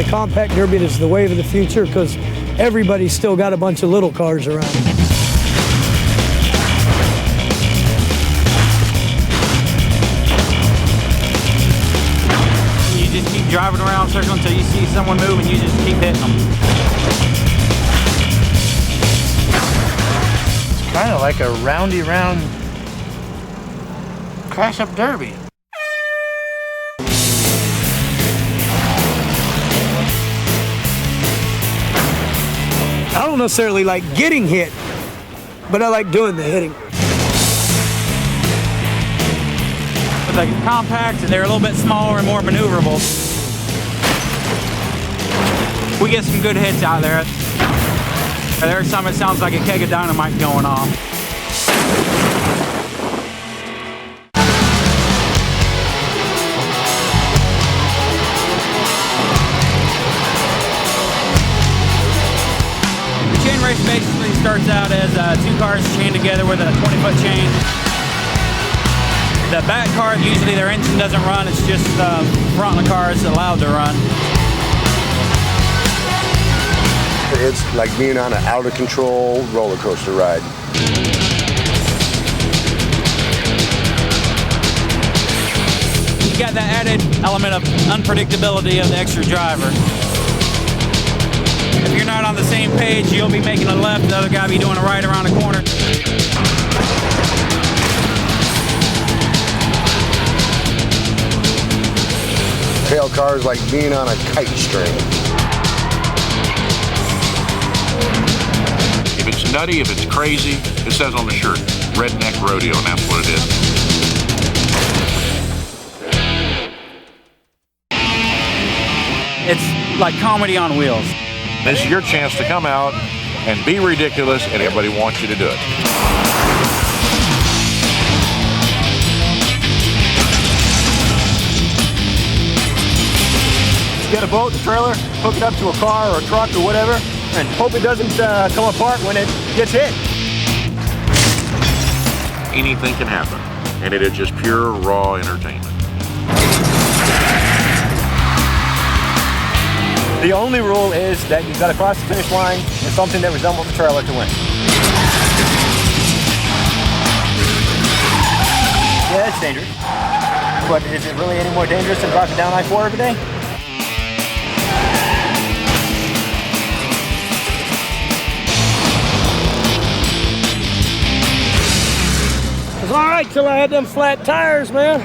compact derby is the wave of the future because everybody's still got a bunch of little cars around. You just keep driving around circle until you see someone move and you just keep hitting them. It's kind of like a roundy round crash up derby. I don't necessarily like getting hit, but I like doing the hitting. With the compacts, they're a little bit smaller and more maneuverable. We get some good hits out there. There's some it sounds like a keg of dynamite going off. Chain race basically starts out as two cars chained together with a 20-foot chain. The back car, usually their engine doesn't run, it's just the front of the car is allowed to run. It's like being on an out-of-control roller coaster ride. You got that added element of unpredictability of the extra driver. If you're not on the same page, you'll be making a left, the other guy be doing a right around the corner. Tail car is like being on a kite string. If it's nutty, if it's crazy, it says on the shirt, Redneck Rodeo, and that's what it is. It's like comedy on wheels. This is your chance to come out and be ridiculous, and everybody wants you to do it. Get a boat, a trailer, hook it up to a car or a truck or whatever, and hope it doesn't come apart when it gets hit. Anything can happen, and it is just pure, raw entertainment. The only rule is that you've got to cross the finish line in something that resembles a trailer to win. Yeah, it's dangerous. But is it really any more dangerous than driving down I-4 every day? It was all right till I had them flat tires, man.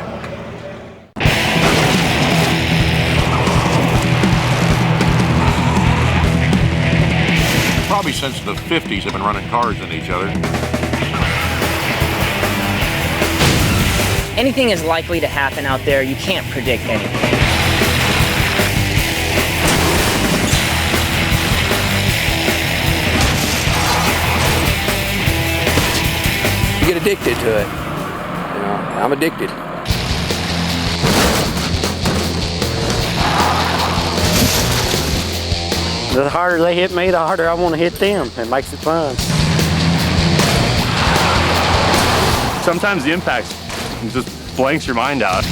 Probably since the 50s have been running cars into each other. Anything is likely to happen out there. You can't predict anything. You get addicted to it. You know, I'm addicted. The harder they hit me, the harder I want to hit them. It makes it fun. Sometimes the impact just blanks your mind out.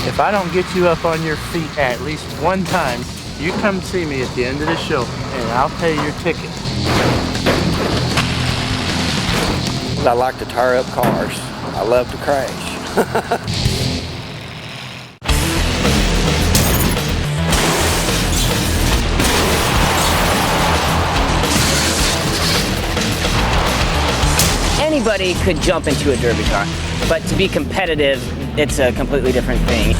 If I don't get you up on your feet at least one time, you come see me at the end of the show and I'll pay your ticket. I like to tear up cars. I love to crash. Anybody could jump into a derby car, but to be competitive, it's a completely different thing.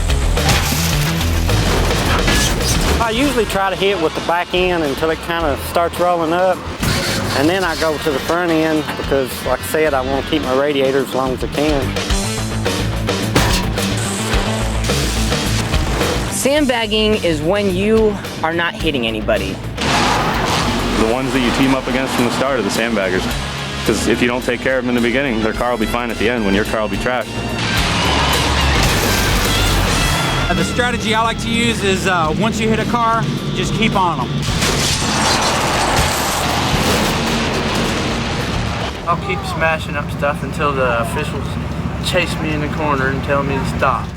I usually try to hit with the back end until it kind of starts rolling up, and then I go to the front end because, like I said, I want to keep my radiator as long as I can. Sandbagging is when you are not hitting anybody. The ones that you team up against from the start are the sandbaggers. Because if you don't take care of them in the beginning, their car will be fine at the end when your car will be trashed. The strategy I like to use is once you hit a car, just keep on them. I'll keep smashing up stuff until the officials chase me in the corner and tell me to stop.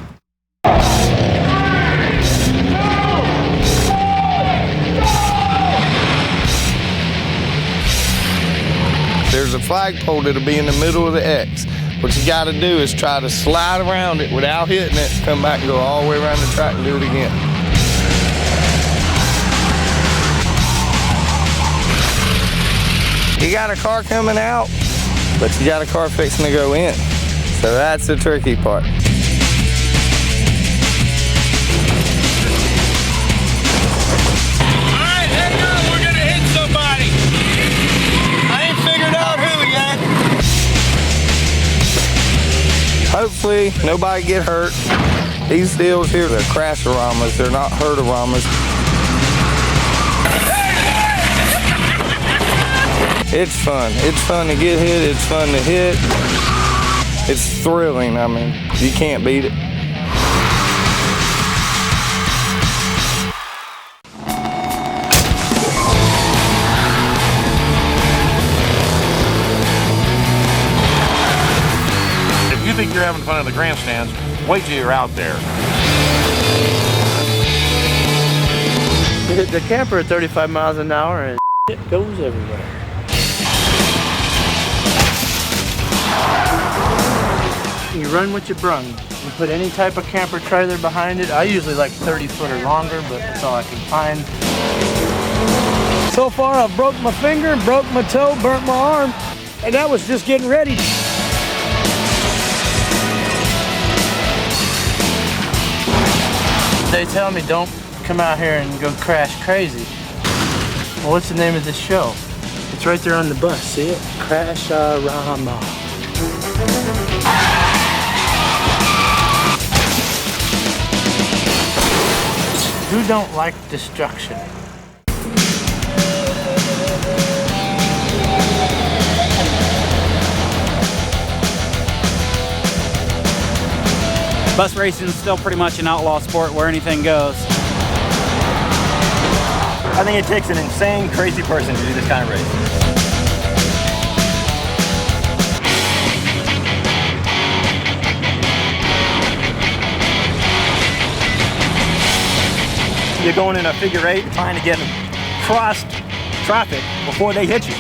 There's a flagpole that'll be in the middle of the X. What you gotta do is try to slide around it without hitting it, come back and go all the way around the track and do it again. You got a car coming out, but you got a car fixing to go in. So that's the tricky part. Alright, hang on, we're gonna hit somebody. I ain't figured out who yet. Hopefully nobody get hurt. These deals here, they're crash-oramas, they're not hurt-oramas. It's fun. It's fun to get hit, it's fun to hit. It's thrilling, I mean, you can't beat it. If you think you're having fun in the grandstands, wait till you're out there. You hit the camper at 35 miles an hour and it goes everywhere. You run what you brung. You put any type of camper trailer behind it. I usually like 30 foot or longer, but that's all I can find. So far, I've broke my finger, broke my toe, burnt my arm, and that was just getting ready. They tell me don't come out here and go crash crazy. Well, what's the name of this show? It's right there on the bus, see it? Crash-a-rama. Who don't like destruction? Bus racing is still pretty much an outlaw sport where anything goes. I think it takes an insane, crazy person to do this kind of race. You're going in a figure eight, trying to get across traffic before they hit you.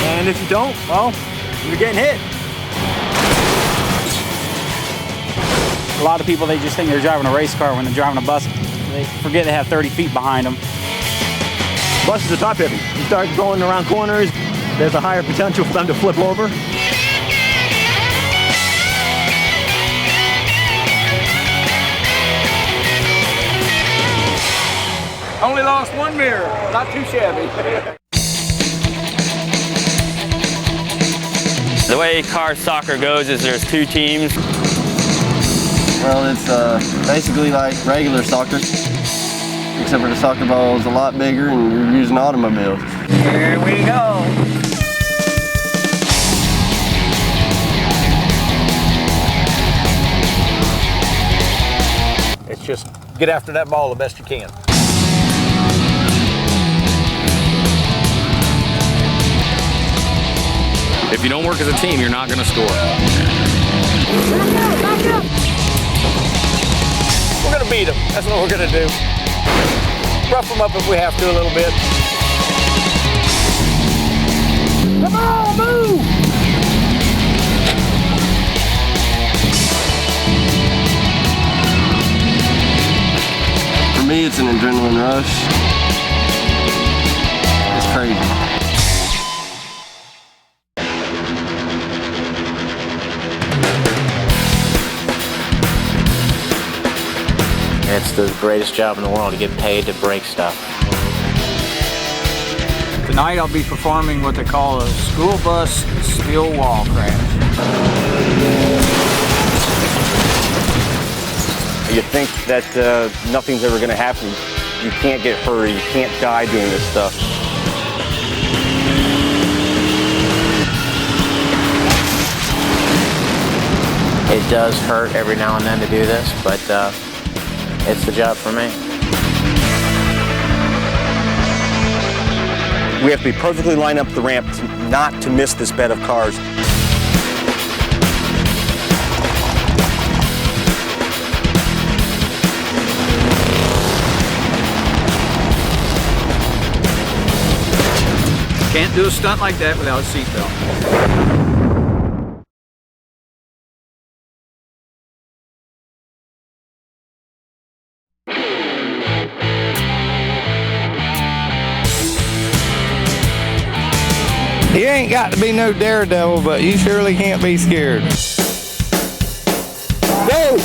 And if you don't, well, you're getting hit. A lot of people, they just think they're driving a race car when they're driving a bus. They forget they have 30 feet behind them. Buses are top heavy. You start going around corners, there's a higher potential for them to flip over. Only lost one mirror, not too shabby. The way car soccer goes is there's two teams. Well, it's basically like regular soccer, except for the soccer ball is a lot bigger and you're using automobiles. Here we go. It's just get after that ball the best you can. If you don't work as a team, you're not going to score. Back up. We're going to beat them. That's what we're going to do. Rough them up if we have to a little bit. Come on, move! For me, it's an adrenaline rush. It's crazy. It's the greatest job in the world to get paid to break stuff. Tonight I'll be performing what they call a school bus steel wall crash. You think that nothing's ever going to happen. You can't get hurt, you can't die doing this stuff. It does hurt every now and then to do this, but it's the job for me. We have to be perfectly lined up the ramp not to miss this bed of cars. Can't can't do a stunt like that without a seatbelt. You ain't got to be no daredevil, but you surely can't be scared. Go!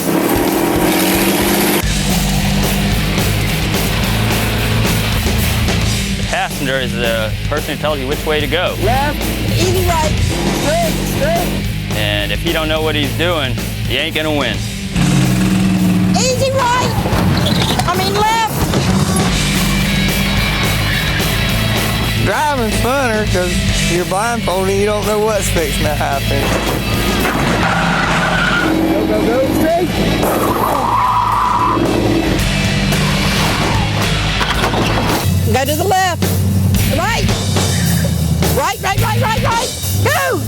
The passenger is the person who tells you which way to go. Left, easy right, straight. And if he don't know what he's doing, he ain't gonna win. Easy right, left. Driving's funner because you're blindfolded and you don't know what's fixing to happen. Go, straight. Go to the left. Right. Right. Go.